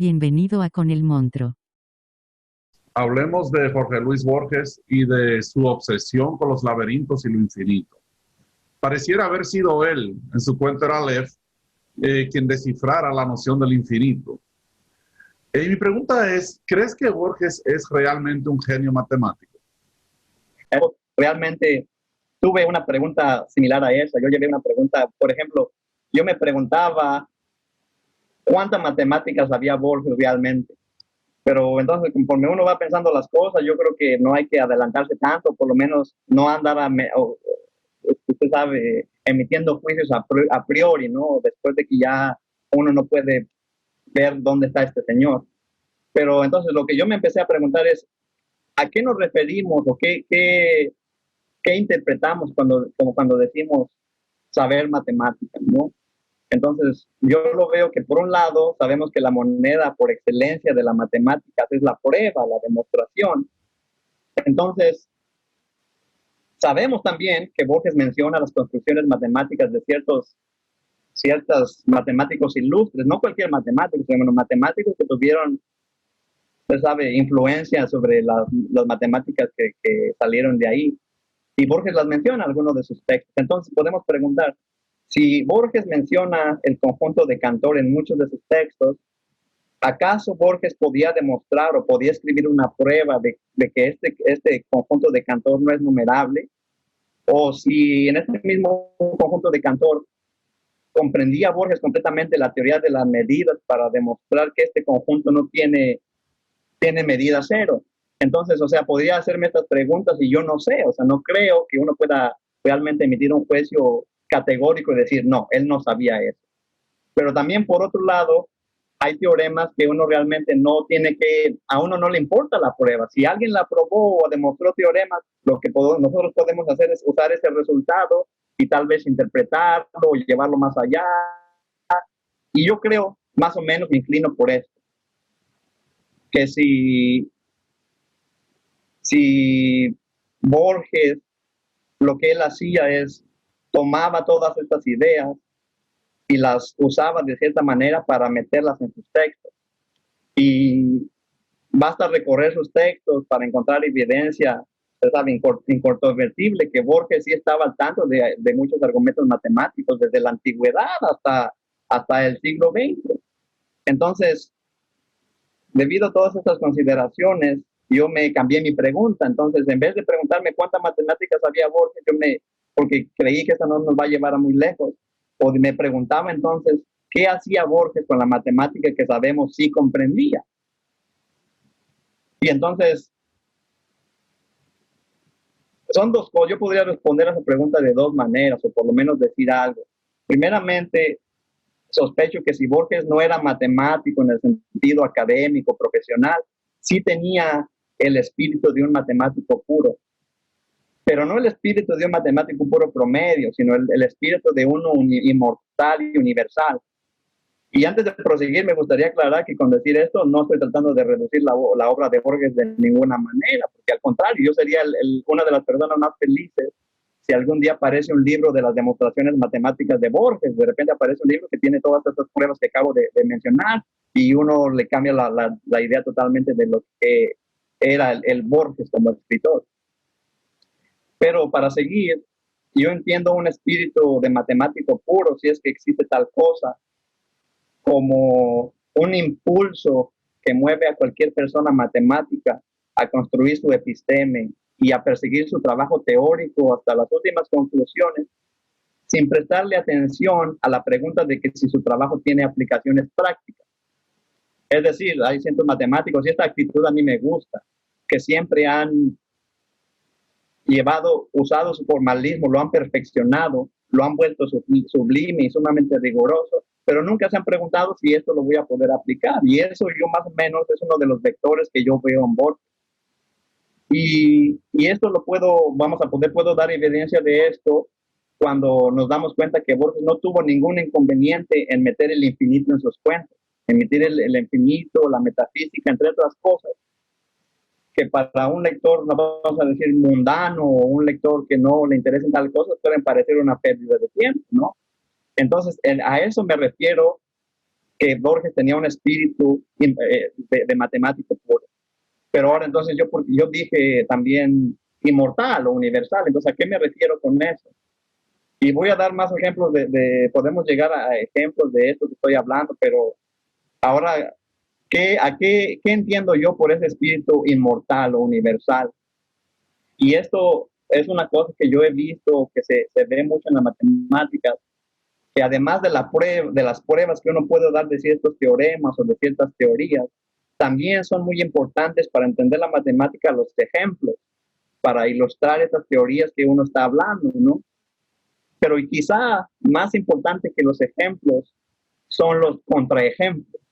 Bienvenido a Con el Montro. Hablemos de Jorge Luis Borges y de su obsesión con los laberintos y lo infinito. Pareciera haber sido él, en su cuento era Aleph, quien descifrara la noción del infinito. Y mi pregunta es, ¿crees que Borges es realmente un genio matemático? Realmente tuve una pregunta similar a esa. Yo llevé una pregunta, por ejemplo, yo me preguntaba cuántas matemáticas había Borges realmente. Pero entonces, conforme uno va pensando las cosas, yo creo que no hay que adelantarse tanto, por lo menos no andar, usted sabe, emitiendo juicios a priori, ¿no? Después de que ya uno no puede ver dónde está este señor. Pero entonces lo que yo me empecé a preguntar es, ¿a qué nos referimos o qué interpretamos cuando decimos saber matemáticas, ¿no? Entonces, yo lo veo que por un lado sabemos que la moneda por excelencia de la matemática es la prueba, la demostración. Entonces, sabemos también que Borges menciona las construcciones matemáticas de ciertos matemáticos ilustres, no cualquier matemático, sino matemáticos que tuvieron, usted sabe, influencia sobre las matemáticas que salieron de ahí. Y Borges las menciona en algunos de sus textos. Entonces podemos preguntar, si Borges menciona el conjunto de Cantor en muchos de sus textos, ¿acaso Borges podía demostrar o podía escribir una prueba de que este conjunto de Cantor no es numerable? O si en este mismo conjunto de Cantor comprendía Borges completamente la teoría de las medidas para demostrar que este conjunto no tiene medida cero. Entonces, o sea, podría hacerme estas preguntas y yo no sé, o sea, no creo que uno pueda realmente emitir un juicio categórico y decir, no, él no sabía eso. Pero también, por otro lado, hay teoremas que uno realmente no tiene que, a uno no le importa la prueba. Si alguien la probó o demostró teoremas, lo que nosotros podemos hacer es usar ese resultado y tal vez interpretarlo o llevarlo más allá. Y yo creo, más o menos, me inclino por esto, que si Borges lo que él hacía es tomaba todas estas ideas y las usaba de cierta manera para meterlas en sus textos. Y basta recorrer sus textos para encontrar evidencia, sabe, incontrovertible, que Borges sí estaba al tanto de muchos argumentos matemáticos desde la antigüedad hasta el siglo XX. Entonces, debido a todas estas consideraciones, yo me cambié mi pregunta. Entonces, en vez de preguntarme cuántas matemáticas había Borges, porque creí que eso no nos va a llevar a muy lejos, o me preguntaba entonces, ¿qué hacía Borges con la matemática que sabemos sí comprendía? Y entonces, son dos cosas. Yo podría responder a esa pregunta de dos maneras, o por lo menos decir algo. Primeramente, sospecho que si Borges no era matemático en el sentido académico, profesional, sí tenía el espíritu de un matemático puro, pero no el espíritu de un matemático puro promedio, sino el espíritu de uno inmortal y universal. Y antes de proseguir, me gustaría aclarar que con decir esto no estoy tratando de reducir la obra de Borges de ninguna manera, porque al contrario, yo sería una de las personas más felices si algún día aparece un libro de las demostraciones matemáticas de Borges. De repente aparece un libro que tiene todas estas pruebas que acabo de mencionar y uno le cambia la idea totalmente de lo que era el Borges como escritor. Pero para seguir, yo entiendo un espíritu de matemático puro, si es que existe tal cosa, como un impulso que mueve a cualquier persona matemática a construir su episteme y a perseguir su trabajo teórico hasta las últimas conclusiones, sin prestarle atención a la pregunta de que si su trabajo tiene aplicaciones prácticas. Es decir, hay ciertos matemáticos, y esta actitud a mí me gusta, que siempre han usado su formalismo, lo han perfeccionado, lo han vuelto sublime y sumamente riguroso, pero nunca se han preguntado si esto lo voy a poder aplicar. Y eso yo más o menos es uno de los vectores que yo veo en Borges. Y esto puedo dar evidencia de esto cuando nos damos cuenta que Borges no tuvo ningún inconveniente en meter el infinito en sus cuentos, en meter el infinito, la metafísica, entre otras cosas, que para un lector, no vamos a decir mundano, o un lector que no le interesen tal cosas, pueden parecer una pérdida de tiempo, ¿no? Entonces, a eso me refiero que Borges tenía un espíritu de matemático puro. Pero ahora entonces yo dije también inmortal o universal. Entonces, ¿a qué me refiero con eso? Y voy a dar más ejemplos podemos llegar a ejemplos de esto que estoy hablando, pero ahora, ¿qué entiendo yo por ese espíritu inmortal o universal? Y esto es una cosa que yo he visto que se ve mucho en las matemáticas, que además de las pruebas que uno puede dar de ciertos teoremas o de ciertas teorías, también son muy importantes para entender la matemática los ejemplos, para ilustrar esas teorías que uno está hablando, ¿no? Pero quizá más importante que los ejemplos son los contraejemplos.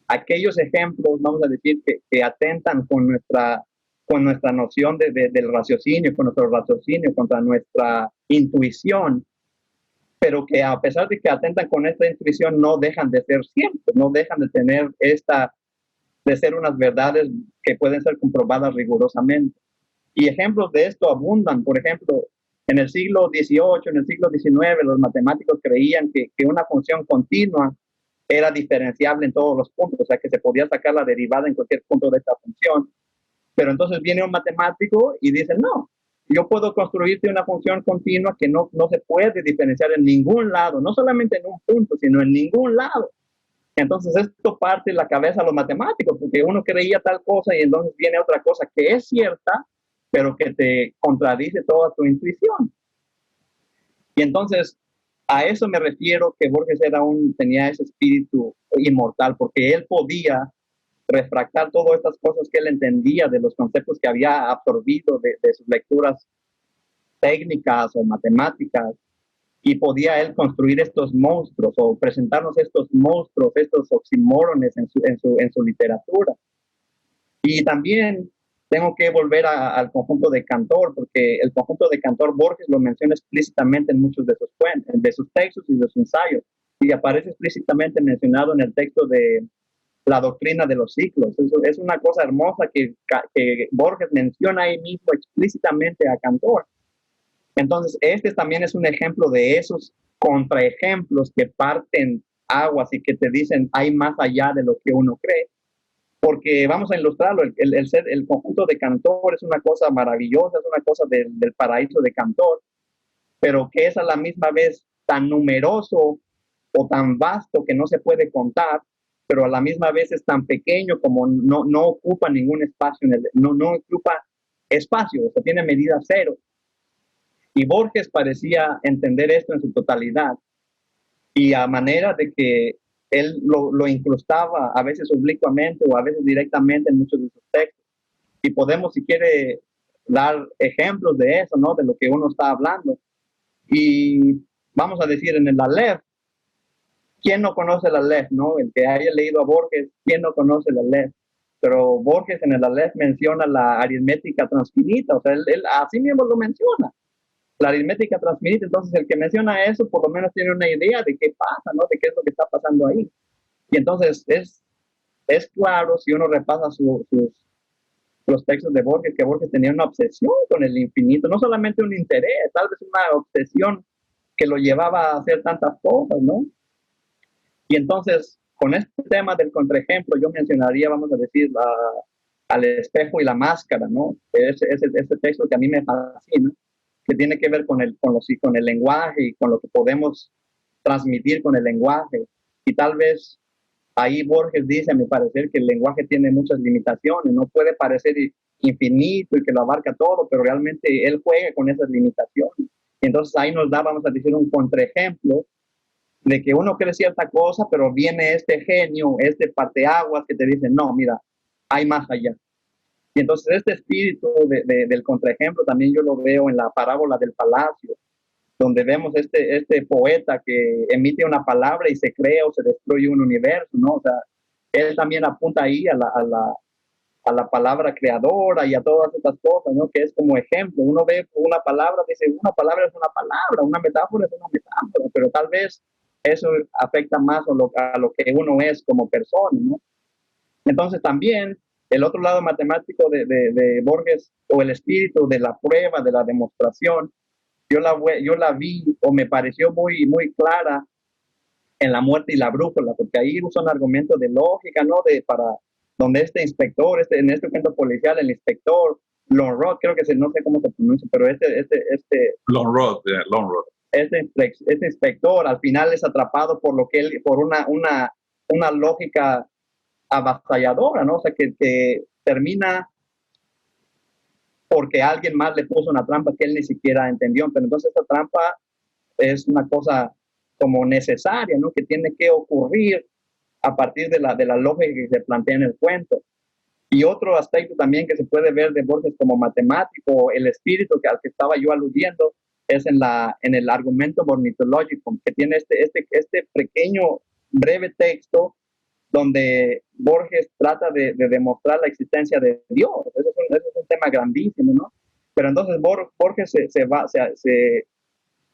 Aquellos ejemplos, vamos a decir, que atentan con nuestra noción del raciocinio, con nuestro raciocinio, contra nuestra intuición, pero que a pesar de que atentan con esta intuición, no dejan de ser ciertos, no dejan de tener de ser unas verdades que pueden ser comprobadas rigurosamente. Y ejemplos de esto abundan. Por ejemplo, en el siglo XVIII, en el siglo XIX, los matemáticos creían que una función continua era diferenciable en todos los puntos, o sea, que se podía sacar la derivada en cualquier punto de esta función. Pero entonces viene un matemático y dice, no, yo puedo construirte una función continua que no se puede diferenciar en ningún lado, no solamente en un punto, sino en ningún lado. Entonces esto parte de la cabeza a los matemáticos, porque uno creía tal cosa y entonces viene otra cosa que es cierta, pero que te contradice toda tu intuición. Y entonces a eso me refiero, que Borges tenía ese espíritu inmortal, porque él podía refractar todas estas cosas que él entendía de los conceptos que había absorbido de sus lecturas técnicas o matemáticas, y podía él construir estos monstruos o presentarnos estos monstruos, estos oxímorones en su literatura. Y también tengo que volver al conjunto de Cantor, porque el conjunto de Cantor Borges lo menciona explícitamente en muchos de sus textos y de sus ensayos, y aparece explícitamente mencionado en el texto de La doctrina de los ciclos. Es una cosa hermosa que Borges menciona ahí mismo explícitamente a Cantor. Entonces, este también es un ejemplo de esos contraejemplos que parten aguas y que te dicen hay más allá de lo que uno cree. Porque vamos a ilustrarlo, el conjunto de Cantor es una cosa maravillosa, es una cosa del paraíso de Cantor, pero que es a la misma vez tan numeroso o tan vasto que no se puede contar, pero a la misma vez es tan pequeño como no ocupa ningún espacio, no ocupa espacio, o sea, tiene medida cero. Y Borges parecía entender esto en su totalidad, y a manera de que él lo incrustaba a veces oblicuamente o a veces directamente en muchos de sus textos. Y podemos, si quiere, dar ejemplos de eso, ¿no? De lo que uno está hablando. Y vamos a decir, en el Aleph, ¿quién no conoce el Aleph, no? El que haya leído a Borges, ¿quién no conoce el Aleph? Pero Borges en el Aleph menciona la aritmética transfinita, o sea, él así mismo lo menciona, la aritmética transfinita. Entonces el que menciona eso por lo menos tiene una idea de qué pasa, ¿no? De qué es lo que está pasando ahí. Y entonces es claro, si uno repasa los textos de Borges, que Borges tenía una obsesión con el infinito, no solamente un interés, tal vez una obsesión que lo llevaba a hacer tantas cosas, ¿no? Y entonces, con este tema del contraejemplo, yo mencionaría, vamos a decir, al espejo y la máscara, ¿no? Ese texto que a mí me fascina, que tiene que ver con el lenguaje y con lo que podemos transmitir con el lenguaje. Y tal vez ahí Borges dice, a mi parecer, que el lenguaje tiene muchas limitaciones, no puede parecer infinito y que lo abarca todo, pero realmente él juega con esas limitaciones. Entonces ahí nos da, vamos a decir, un contraejemplo de que uno cree cierta cosa, pero viene este genio, este parteaguas que te dice, no, mira, hay más allá. Y entonces este espíritu del contraejemplo también yo lo veo en la parábola del palacio, donde vemos este poeta que emite una palabra y se crea o se destruye un universo, ¿no? O sea, él también apunta ahí a la palabra creadora y a todas estas cosas, ¿no? Que es como ejemplo. Uno ve una palabra, dice, una palabra es una palabra, una metáfora es una metáfora, pero tal vez eso afecta más a lo que uno es como persona, ¿no? Entonces también el otro lado matemático de Borges, o el espíritu de la prueba, de la demostración, yo la vi o me pareció muy, muy clara en La muerte y la brújula, porque ahí usa un argumento de lógica, ¿no? Donde este inspector, en este cuento policial, el inspector Long Rod, creo que no sé cómo se pronuncia, pero Long Rod, yeah, Long Rod. Este inspector al final es atrapado por por una lógica avasalladora, ¿no? O sea, que termina porque alguien más le puso una trampa que él ni siquiera entendió. Pero entonces esa trampa es una cosa como necesaria, ¿no? Que tiene que ocurrir a partir de la lógica que se plantea en el cuento. Y otro aspecto también que se puede ver de Borges como matemático, el espíritu al que estaba yo aludiendo, es en el argumento ornitológico, que tiene este pequeño, breve texto donde Borges trata de demostrar la existencia de Dios. Eso es un tema grandísimo, ¿no? Pero entonces Borges se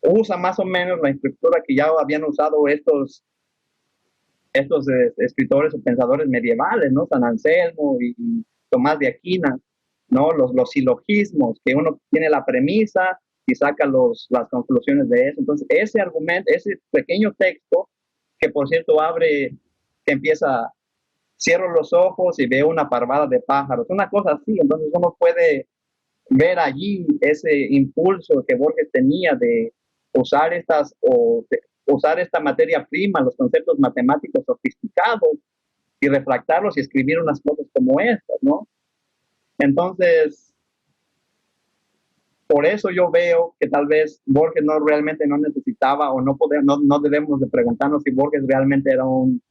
usa más o menos la estructura que ya habían usado estos escritores o pensadores medievales, ¿no? San Anselmo y Tomás de Aquino, ¿no? Los silogismos, que uno tiene la premisa y saca las conclusiones de eso. Entonces, ese argumento, ese pequeño texto, que por cierto cierro los ojos y veo una parvada de pájaros, una cosa así. Entonces uno puede ver allí ese impulso que Borges tenía de usar usar esta materia prima, los conceptos matemáticos sofisticados, y refractarlos y escribir unas cosas como estas, ¿no? Entonces, por eso yo veo que tal vez Borges realmente no necesitaba o no debemos de preguntarnos si Borges realmente era un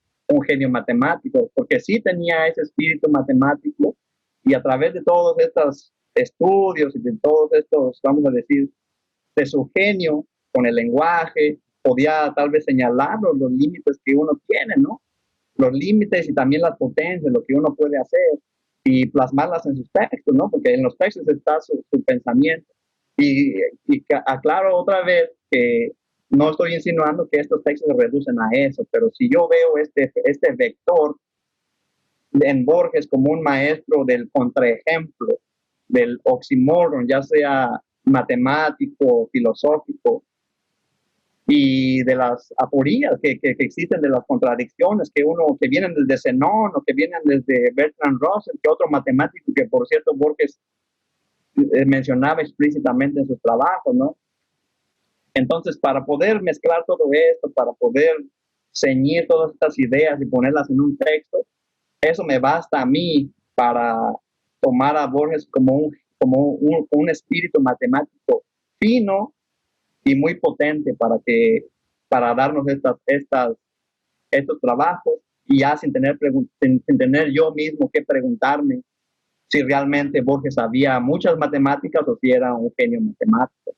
genio matemático, porque sí tenía ese espíritu matemático, y a través de todos estos estudios y de todos estos, vamos a decir, de su genio con el lenguaje, podía tal vez señalar los límites que uno tiene, ¿no? Los límites y también las potencias, lo que uno puede hacer, y plasmarlas en sus textos, ¿no? Porque en los textos está su pensamiento. Y aclaro otra vez que no estoy insinuando que estos textos se reducen a eso, pero si yo veo este vector en Borges como un maestro del contraejemplo, del oxímoron, ya sea matemático, filosófico, y de las aporías que existen, de las contradicciones que vienen desde Zenón o que vienen desde Bertrand Russell, que otro matemático que, por cierto, Borges mencionaba explícitamente en sus trabajos, ¿no? Entonces, para poder mezclar todo esto, para poder ceñir todas estas ideas y ponerlas en un texto, eso me basta a mí para tomar a Borges como un espíritu matemático fino y muy potente para darnos estos trabajos, y ya sin tener yo mismo que preguntarme si realmente Borges sabía muchas matemáticas o si era un genio matemático.